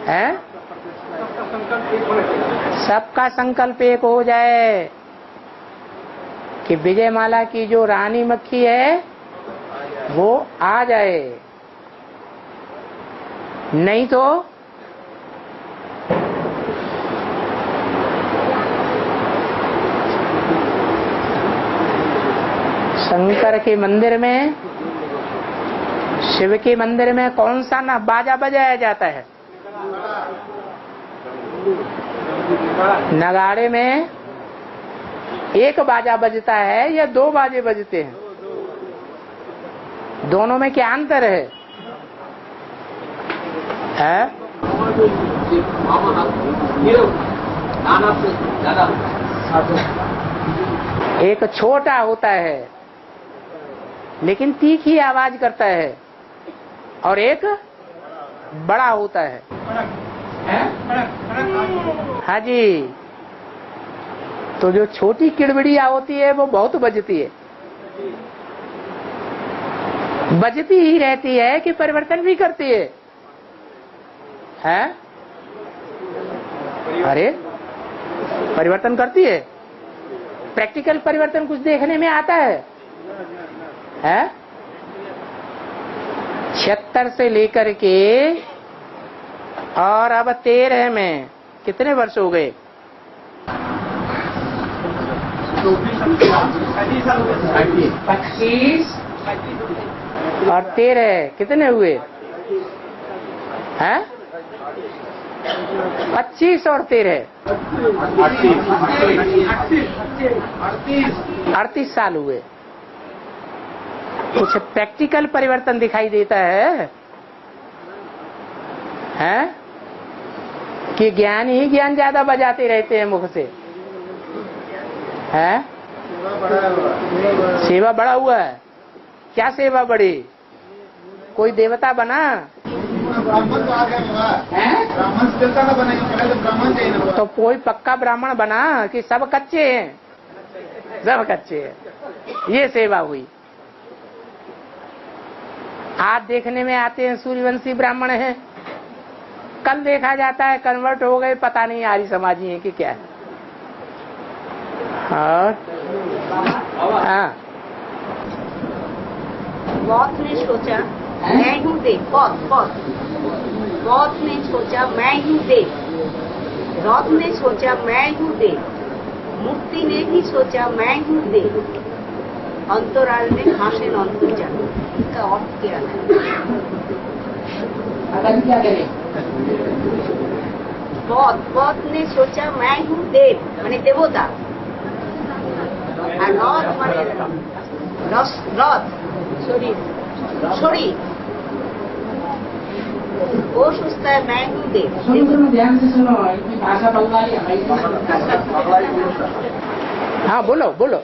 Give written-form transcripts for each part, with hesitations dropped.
है? सबका संकल्प एक हो जाए कि विजयमाला की जो रानी मक्खी है वो आ जाए, नहीं तो शंकर के मंदिर में, शिव के मंदिर में कौन सा ना बाजा बजाया जाता है? नगाड़े में एक बाजा बजता है या दो बाजे बजते हैं? दोनों में क्या अंतर है? एक छोटा होता है लेकिन तीखी आवाज करता है, और एक बड़ा होता है। हाँ जी, तो जो छोटी किड़बिड़िया होती है वो बहुत बजती है, बजती ही रहती है कि परिवर्तन भी करती है। अरे परिवर्तन करती है, प्रैक्टिकल परिवर्तन कुछ देखने में आता है? 76 से लेकर के और अब 13 में कितने वर्ष हो गए? 25 और 13 कितने हुए? 25 और 13 38 साल हुए। कुछ प्रैक्टिकल परिवर्तन दिखाई देता है कि ज्ञान ही ज्ञान ज्यादा बजाते रहते हैं मुख से? सेवा बढ़ा हुआ है। क्या सेवा बढ़ी? कोई देवता बना? ब्राह्मण तो आ गया, ब्राह्मण देवता का बनेगा, पहले तो ब्राह्मण चाहिए। तो कोई पक्का ब्राह्मण बना कि सब कच्चे हैं? सब कच्चे हैं। ये सेवा हुई। आज देखने में आते हैं सूर्यवंशी ब्राह्मण हैं, कल देखा जाता है कन्वर्ट हो गए, पता नहीं आर्य समाजी है कि क्या है। हाँ, बौद्ध ने सोचा मैं हूँ देव, बौद्ध ने सोचा मैं हूँ देव, रौद्र ने सोचा मैं हूँ देव, मूर्ति ने भी सोचा मैं हूँ देव, अंतराल में भाषण अंतर्जाल। इसका अर्थ क्या है? क्या करें? बौद्ध ने सोचा मैं हूँ देव माने देवता, और रौद्र माने शरीर, वो सोचता है मैं हूँ देव। सुनो, ध्यान से सुनो, भाषा बंगाली हमारी। हाँ बोलो बोलो।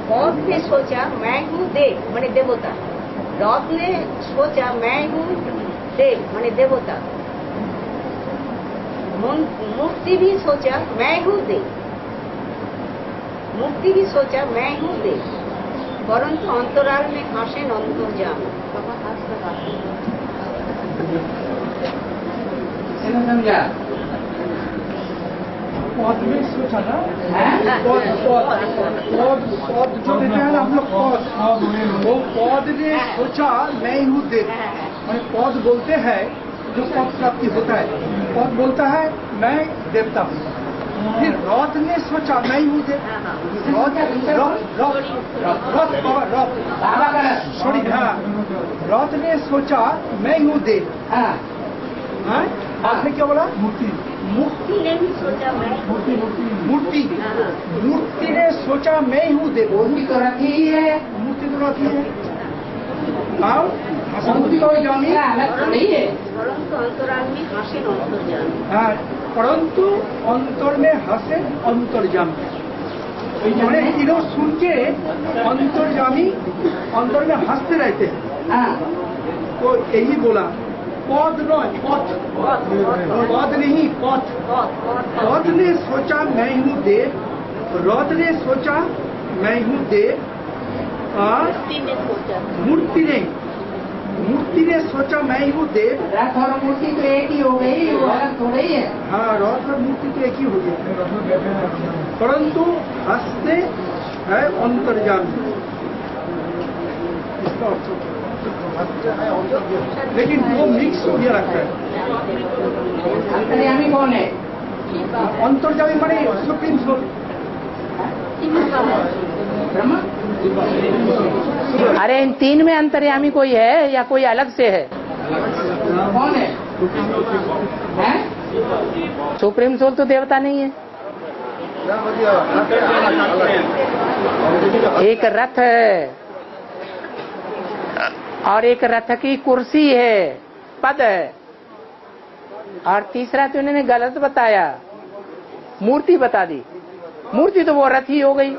बौद्ध ने सोचा मैं हूँ देव माने देवता, रौद्र ने सोचा मैं हूँ देव माने देवता, मूर्ति भी सोचा मैं हूँ देव, मूर्ति भी सोचा मैं हूँ देव, परंतु अंतराल में भाषण अंतर्जाम। समझा? पौध में सोचा ना, पौध जो देते हैं ना हम लोग, पौध, वो पौध ने सोचा मैं हूँ देव, मैंने पौध बोलते हैं जो पद प्राप्ति होता है, पौध बोलता है मैं देवता हूँ। फिर रौद्र ने सोचा मैं हूँ देव, रौद्र ने सोचा मैं हूँ देव। आपने क्या बोला? मूर्ति ने भी सोचा मैं मूर्ति ने सोचा मैं हूँ देव। मूर्ति तो रखी ही है, मूर्ति तो रखी है, मूर्ति तो जानी अलग थोड़ी है। परंतु अंतराल में भाषण अंतर्जाम। हाँ, परंतु अंतर में हंसे अंतर्जामी, मैंने तीनों सुन के अंतर्जामी अंतर में हंसते रहते हैं। तो यही बोला पौध नहीं, पौध नहीं, पौध ने सोचा मैं हूँ देव, रौद्र ने सोचा मैं हूँ देव, मूर्ति मूर्ति ने सोचा मैं ही हूँ देव। रथ और मूर्ति तो एक ही हो गई, वो अलग थोड़ा ही है। हाँ, रथ और मूर्ति तो एक ही हो गया, परंतु हंसते है अंतर्जामी। इसका अर्थ लेकिन वो मिक्स हो गया लगता है। अंतर्यामी कौन है? अंतर्जामी माने सुप्रीम सोल, ब्रह्मा। अरे इन तीन में अंतर्यामी कोई है या कोई अलग से है? कौन है? सुप्रीम सोल तो देवता नहीं है। एक रथ है और एक रथ की कुर्सी है, पद है, और तीसरा तो इन्होंने गलत बताया, मूर्ति बता दी। मूर्ति तो वो रथ ही हो गई।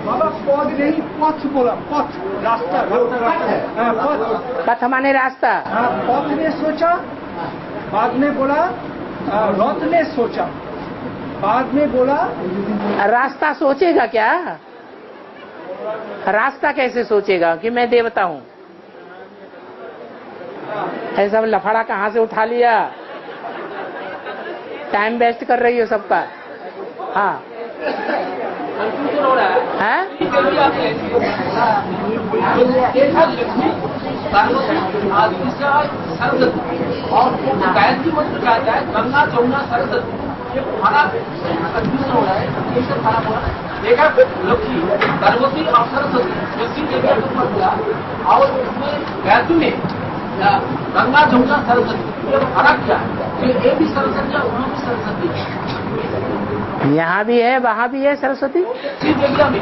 बाबा पद नहीं, पथ बोला, पथ रास्ता, हाँ, पथ। पथ माने रास्ता। हाँ, पथ ने सोचा, बाद में बोला रथ ने सोचा, बाद में बोला रास्ता सोचेगा क्या? रास्ता कैसे सोचेगा कि मैं देवता हूँ? ऐसा लफड़ा कहाँ से उठा लिया? टाइम वेस्ट कर रही हो सबका। हाँ है? गायत्री मंत्र कहता है गंगा जमुना सरस्वती, ये हमारा कंफ्यूजन हो रहा है, ये सब खराब हो रहा है। देखा लक्ष्मी पार्वती और सरस्वती लक्ष्मी देवी का बोला, और उसमें गायत्री में गंगा जमुना सरस्वती, ये फर्क क्या है? ये भी सरस्वती है, वहाँ भी सरस्वती है, यहाँ भी है वहाँ भी है सरस्वती। देविया में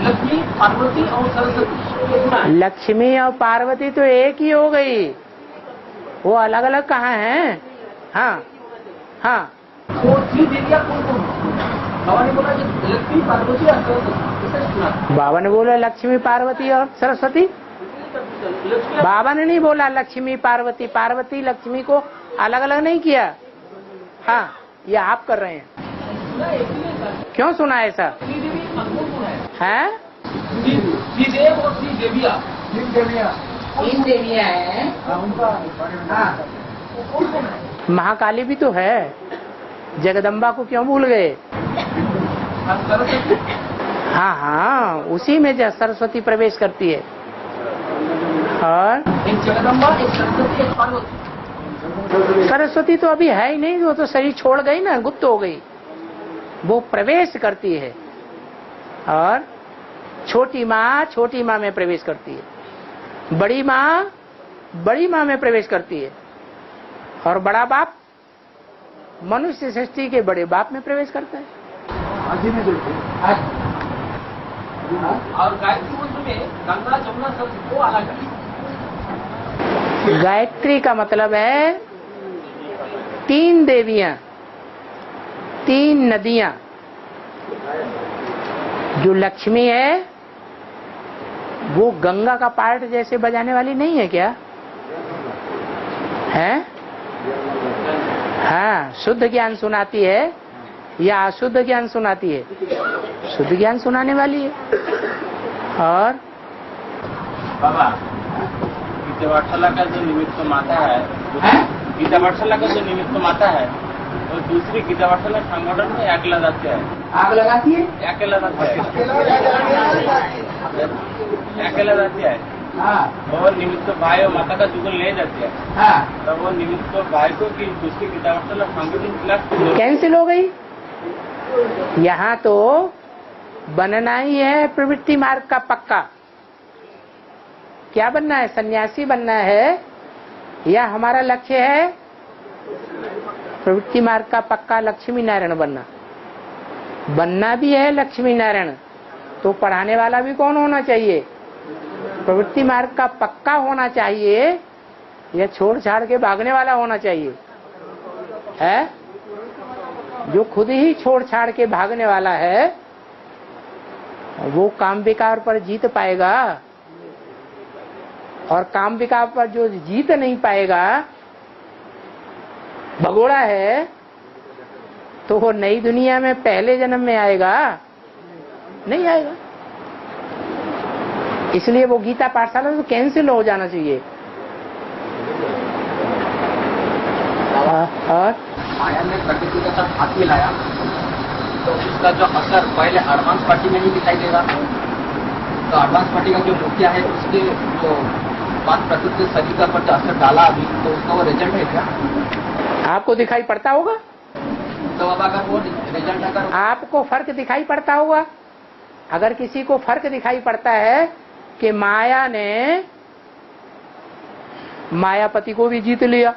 लक्ष्मी पार्वती और सरस्वती। लक्ष्मी और पार्वती तो एक ही हो गई, वो अलग अलग कहाँ हैं? हाँ हाँ, वो थ्री देविया कौन कौन? बाबा ने बोला कि लक्ष्मी पार्वती और सरस्वती। बाबा ने बोला लक्ष्मी पार्वती और सरस्वती। बाबा ने नहीं बोला लक्ष्मी पार्वती। पार्वती लक्ष्मी को अलग अलग नहीं किया। हाँ, ये आप कर रहे हैं। क्यों सुना ऐसा? है श्रीदेव और श्री देविया, तीन देवियां हैं। हाँ, महाकाली भी तो है। जगदम्बा को क्यों भूल गए? हाँ हाँ, उसी में सरस्वती प्रवेश करती है। और एक जगदम्बा, एक सरस्वती, एक पार्वती। सरस्वती तो अभी है ही नहीं, वो तो शरीर छोड़ गई ना, गुप्त हो गई। वो प्रवेश करती है, और छोटी माँ में प्रवेश करती है, बड़ी माँ में प्रवेश करती है, और बड़ा बाप मनुष्य सृष्टि के बड़े बाप में प्रवेश करता है। और गायत्री मंत्र में गंगा जमुना सरस्वती को अलग है। गायत्री का मतलब है तीन देवियां, तीन नदियां। जो लक्ष्मी है वो गंगा का पार्ट जैसे बजाने वाली नहीं है क्या? है? हाँ, शुद्ध ज्ञान सुनाती है या अशुद्ध ज्ञान सुनाती है? शुद्ध ज्ञान सुनाने वाली है। और बाबा, गीता पाठशाला का जो निमित्त माता है, गीता पाठशाला का जो निमित्त माता है, और दूसरी गीता पाठशाला संगठन में आग लगाते हैं। आग लगाती है? आग लगाते हैं, आग लगाती है। हाँ और निमित्त भाई और माता का जुगल ले जाते हैं। हाँ, तब वो निमित्त भाई को की दूसरी गीता पाठशाला संगठन क्लास कैंसिल हो गई। यहाँ तो बनना ही है प्रवृत्ति मार्ग का पक्का। क्या बनना है? सन्यासी बनना है या हमारा लक्ष्य है प्रवृत्ति मार्ग का पक्का लक्ष्मी नारायण बनना? बनना भी है लक्ष्मी नारायण, तो पढ़ाने वाला भी कौन होना चाहिए? प्रवृत्ति मार्ग का पक्का होना चाहिए या छोड़ छाड़ के भागने वाला होना चाहिए? है? जो खुद ही छोड़ छाड़ के भागने वाला है वो काम विकार पर जीत पाएगा, और काम विकार पर जो जीत नहीं पाएगा, भगोड़ा है, तो वो नई दुनिया में पहले जन्म में आएगा? नहीं आएगा। इसलिए वो गीता पाठशाला तो कैंसिल हो जाना चाहिए। और माया ने प्रकृति के साथ हाथ मिलाया तो उसका जो असर पहले एडवांस पार्टी में ही दिखाई दे रहा था। तो एडवांस पार्टी का जो मुखिया है उसके जो बात प्रकृति के शरीर का पर जो असर डाला अभी, तो उसका वो रिजल्ट है क्या? आपको दिखाई पड़ता होगा, तो अब अगर वो रिजल्ट अगर आपको फर्क दिखाई पड़ता होगा। अगर किसी को फर्क दिखाई पड़ता है कि माया ने मायापति को भी जीत लिया,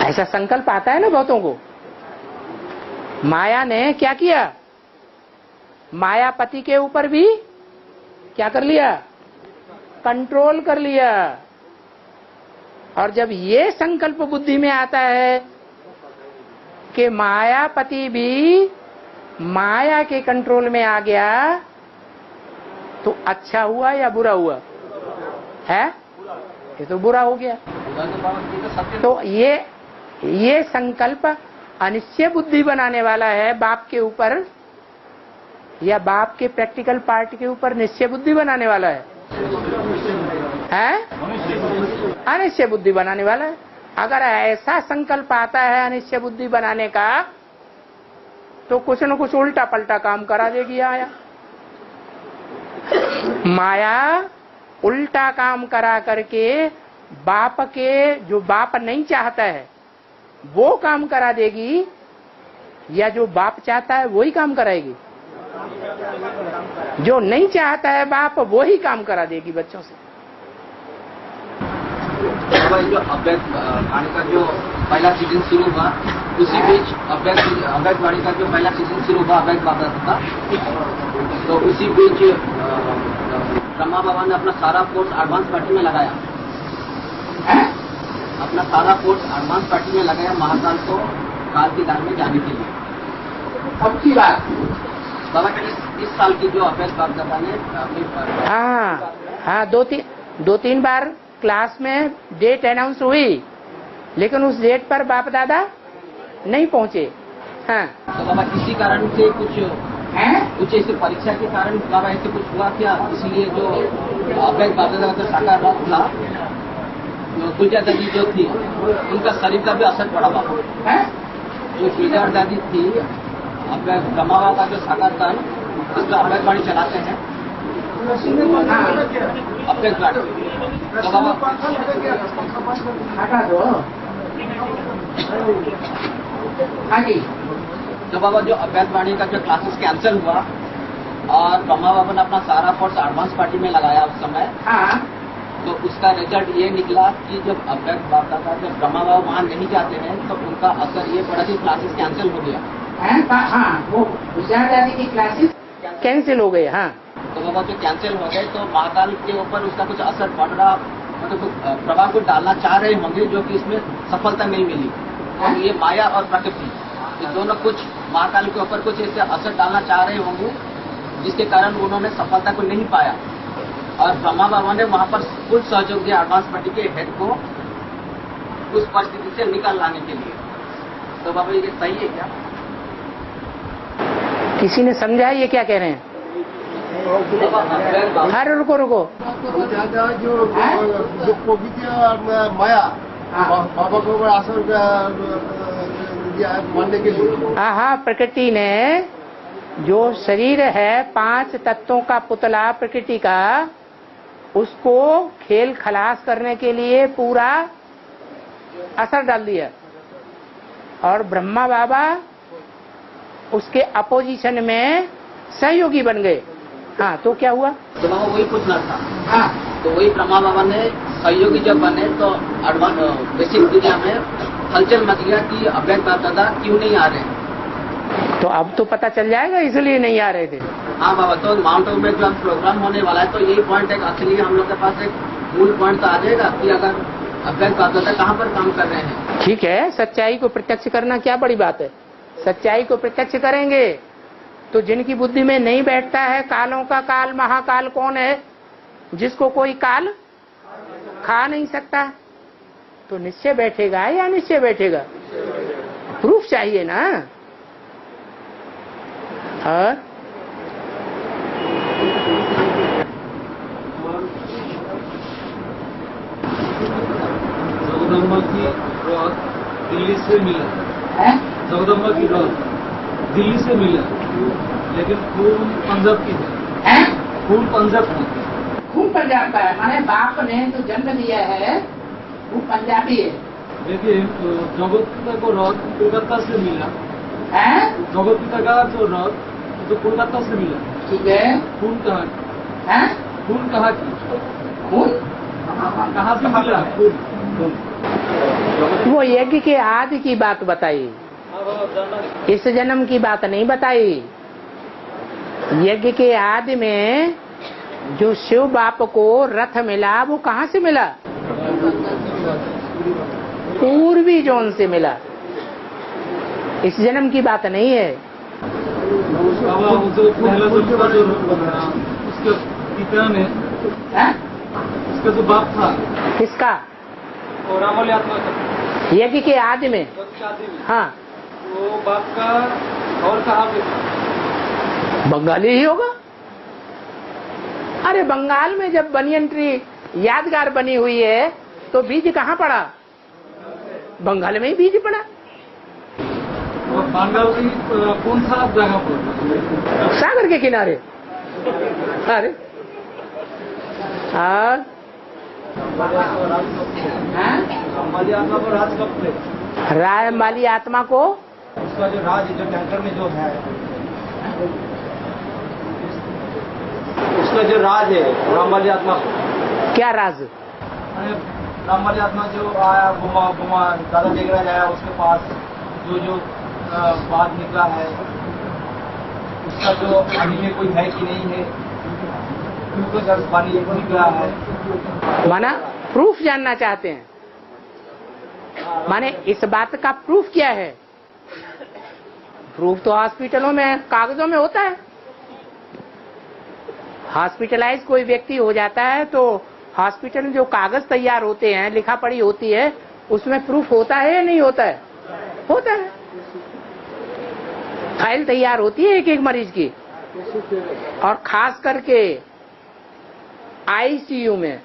ऐसा संकल्प आता है ना बहुतों को। माया ने क्या किया, मायापति के ऊपर भी क्या कर लिया, कंट्रोल कर लिया। और जब ये संकल्प बुद्धि में आता है कि मायापति भी माया के कंट्रोल में आ गया, तो अच्छा हुआ या बुरा हुआ है? ये तो बुरा हो गया। तो ये संकल्प अनिश्चय बुद्धि बनाने वाला है बाप के ऊपर, या बाप के प्रैक्टिकल पार्ट के ऊपर निश्चय बुद्धि बनाने वाला है? अनिश्चय बुद्धि बनाने वाला है। अगर ऐसा संकल्प आता है अनिश्चय बुद्धि बनाने का, तो कुछ न कुछ उल्टा पलटा काम करा देगी आया। माया उल्टा काम करा करके बाप के, जो बाप नहीं चाहता है वो काम करा देगी, या जो बाप चाहता है वही काम कराएगी? जो नहीं चाहता है बाप वो ही काम करा देगी बच्चों से। जो अवैध वाणी का जो पहला सीजन शुरू हुआ, उसी बीच अवैध वाणी का जो पहला सीजन शुरू हुआ अवैध बाबा था, तो उसी बीच ब्रह्मा बाबा ने अपना सारा फोर्स एडवांस पार्टी में लगाया। अपना सारा फोर्स एडवांस पार्टी में लगाया महाकाल को काल की दान में जाने के लिए। अब की बात बाबा इस साल की जो अवैध बाबा ने हाँ, दो तीन बार क्लास में डेट अनाउंस हुई, लेकिन उस डेट पर बाप दादा नहीं पहुंचे। हाँ, तो बाबा किसी कारण से कुछ ऐसे परीक्षा के कारण बाबा ऐसे कुछ हुआ क्या? इसलिए जो अवैध बाप दादा का साकार रूप था, गुलजार दादी जो थी उनका शरीर का भी असर पड़ा बाबा। जो गुलजार दादी थी अवैध ब्रह्मा बाबा का जो साकार था, उसका अवैध वाणी चलाते हैं अवैध वाणी। तो बाबा हाँ जी, तो बाबा जो अवैध वाणी का जो क्लासेस कैंसिल हुआ और ब्रह्मा बाबा ने अपना सारा फोर्स एडवांस पार्टी में लगाया उस समय, हाँ, तो उसका रिजल्ट ये निकला कि जब अवैध बाबा का जब ब्रह्मा बाबा वहाँ नहीं जाते हैं तो उनका असर ये पड़ा कि क्लासेस कैंसिल हो गया। हाँ, वो गुलजार दादी की क्लासेस कैंसिल हो गए। हाँ, तो बाबा जो कैंसिल हो गए तो महाकाल के ऊपर उसका कुछ असर पड़ रहा, मतलब प्रभाव को डालना चाह रहे होंगे, जो कि इसमें सफलता नहीं मिली। और ये माया और प्रकृति ये दोनों कुछ महाकाल के ऊपर कुछ ऐसे असर डालना चाह रहे होंगे, जिसके कारण उन्होंने सफलता को नहीं पाया। और ब्रह्मा बाबा ने वहाँ पर फुल सहयोग दिया एडवांस पार्टी के हेड को उस परिस्थिति से निकाल लाने के लिए। तो बाबा ये सही है क्या? किसी ने समझा ये क्या कह रहे हैं? अरे रुको ज्यादा जो पवित्र माया बाबा को असर मानने के लिए, हाँ, प्रकृति ने जो शरीर है 5 तत्वों का पुतला प्रकृति का, उसको खेल खलास करने के लिए पूरा असर डाल दिया। और ब्रह्मा बाबा उसके अपोजिशन में सहयोगी बन गए। हाँ, तो क्या हुआ? तो बाबा वही पूछना था। हाँ, तो वही ब्रह्मा बाबा ने सहयोगी जब बने तो बेसिक दुनिया में हलचल मच गया कि अवैध बाप दादा क्यों नहीं आ रहे। तो अब तो पता चल जाएगा इसलिए नहीं आ रहे थे। हाँ बाबा, तो माउंट आबू में जो प्रोग्राम होने वाला है तो यही पॉइंट एक असली हम लोग के पास एक मूल पॉइंट तो आ जाएगा कि अगर अवैध बाप दादा कहाँ पर काम कर रहे हैं। ठीक है, सच्चाई को प्रत्यक्ष करना क्या बड़ी बात है। सच्चाई को प्रत्यक्ष करेंगे तो जिनकी बुद्धि में नहीं बैठता है कालों का काल महाकाल कौन है, जिसको कोई काल खा नहीं सकता, तो निश्चय बैठेगा या निश्चय बैठेगा? प्रूफ चाहिए ना। और जगदम्बा की रथ दिल्ली से मिला। जगदम्बा की रथ दिल्ली से मिला, लेकिन खून पंजाब की है। खून पंजाब की। खून पंजाब का है, माने बाप ने जो जन्म दिया है वो पंजाबी है। देखिए, जगत पिता को रथ कोलकाता से मिला। जगत पिता का जो रथ तो कोलकाता से मिला। ठीक है। खून कहाँ की? खून कहाँ की? खून कहाँ से मिला खून? वो यज्ञ के आदि की बात बताई, इस जन्म की बात नहीं बताई। यज्ञ के आदि में जो शिव बाप को रथ मिला वो कहाँ से मिला? पूर्वी जोन से मिला, इस जन्म की बात नहीं है। बाबा जो पहला जो उसके पिता ने, उसका जो बाप था, किसका? और रामवाली आत्मा का, यज्ञ के आदि में। हाँ, वो बाप का और कहाँ पे था? बंगाली ही होगा। अरे बंगाल में जब बनियन ट्री यादगार बनी हुई है तो बीज कहाँ पड़ा? बंगाल में ही बीज पड़ा। और बंगाल की कौन सा जगह पर? सागर के किनारे। अरे और रामवाली आत्मा को राज कब थे? रामवाली आत्मा को उसका जो राज जो टैंकर में जो है, उसका जो राज है रामवाली आत्मा को। क्या राज? रामवाली आत्मा जो आया घुमा दादा टेकरा जाया उसके पास, जो बात निकला है उसका जो अभी में कोई है कि नहीं है, उनको जब पानी निकला है। माना प्रूफ जानना चाहते हैं, माने इस बात का प्रूफ क्या है? प्रूफ तो हॉस्पिटलों में कागजों में होता है। हॉस्पिटलाइज कोई व्यक्ति हो जाता है तो हॉस्पिटल में जो कागज तैयार होते हैं, लिखा पढ़ी होती है, उसमें प्रूफ होता है या नहीं होता है? होता है। फाइल तैयार होती है एक एक मरीज की, और खास करके आईसीयू में,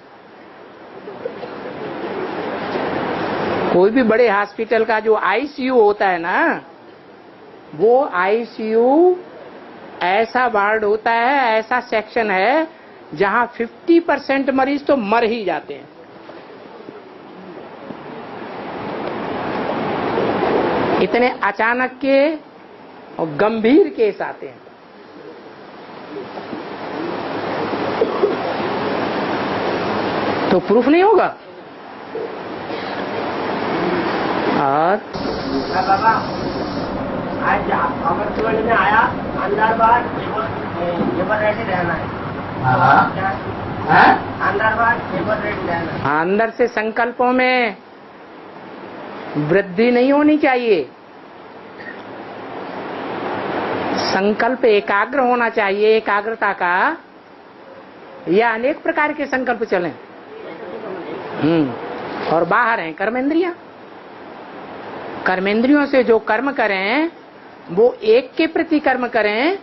कोई भी बड़े हॉस्पिटल का जो आईसीयू होता है ना, वो आईसीयू ऐसा वार्ड होता है, ऐसा सेक्शन है जहां 50% मरीज तो मर ही जाते हैं। इतने अचानक के और गंभीर केस आते हैं। तो प्रूफ नहीं होगा। और बाबा आज अमृतसर में आया, अंदर बार जेबर रेडी रहना है। अंदर बार जेबर रेडी रहना है। हाँ, अंदर से संकल्पों में वृद्धि नहीं होनी चाहिए। संकल्प एकाग्र होना चाहिए, एकाग्रता का, या अनेक प्रकार के संकल्प चलें। और बाहर हैं कर्मेंद्रियां। कर्मेंद्रियों से जो कर्म करें वो एक के प्रति कर्म करें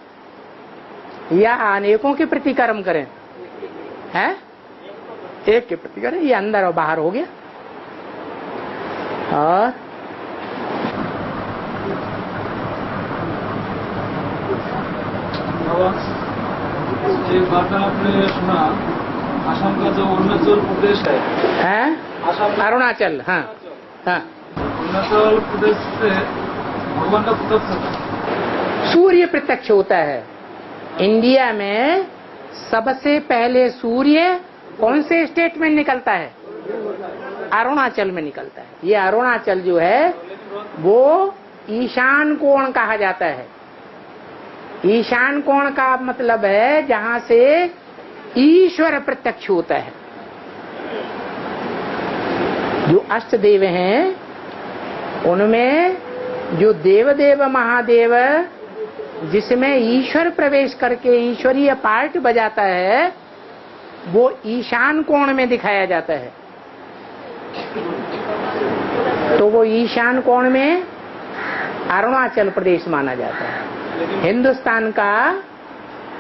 या अनेकों के प्रति कर्म करें? हैं? एक के प्रति करें। ये अंदर और बाहर हो गया। और एक बात आपने सुना, असम का जो अरुणाचल प्रदेश है, हैं? अरुणाचल। हाँ हाँ, अरुणाचल प्रदेश से भगवान का प्रत्यक्ष होता है। सूर्य प्रत्यक्ष होता है। इंडिया में सबसे पहले सूर्य कौन से स्टेट में निकलता है? अरुणाचल में निकलता है। ये अरुणाचल जो है वो ईशान कोण कहा जाता है। ईशान कोण का मतलब है जहां से ईश्वर प्रत्यक्ष होता है। जो अष्ट देव हैं उनमें जो देवदेव महादेव जिसमें ईश्वर प्रवेश करके ईश्वरीय पार्ट बजाता है वो ईशान कोण में दिखाया जाता है। तो वो ईशान कोण में अरुणाचल प्रदेश माना जाता है। हिंदुस्तान का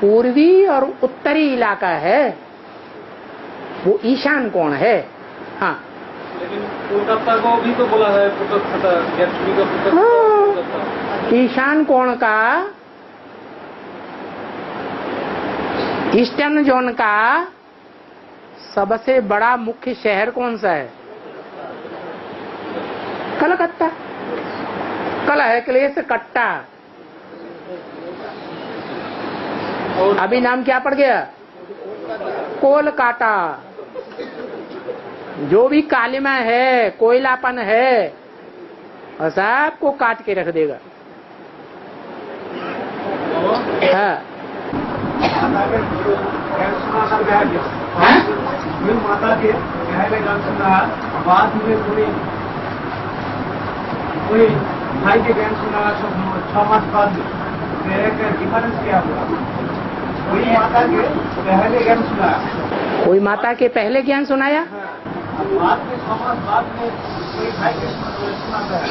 पूर्वी और उत्तरी इलाका है वो ईशान कोण है। हाँ, लेकिन कोलकाता को भी तो बोला है पुटक गैट्सबी का पुटक। ईशान कोण का ईस्टर्न जोन का सबसे बड़ा मुख्य शहर कौन सा है? कलकत्ता। कल है क्लेश कट्टा। अभी नाम क्या पड़ गया? कोलकाता। जो भी कालिमा है, कोयलापन है, और सबको काट के रख देगा। हाँ। माता के पहले गान सुना, बाद में कोई भाई के गान सुना 6 मास बाद डिफरेंस क्या हुआ? कोई माता के पहले ज्ञान सुनाया, कोई माता के पहले ज्ञान सुनाया, बाद में 6 मास बाद में कोई भाई के सुनाता है।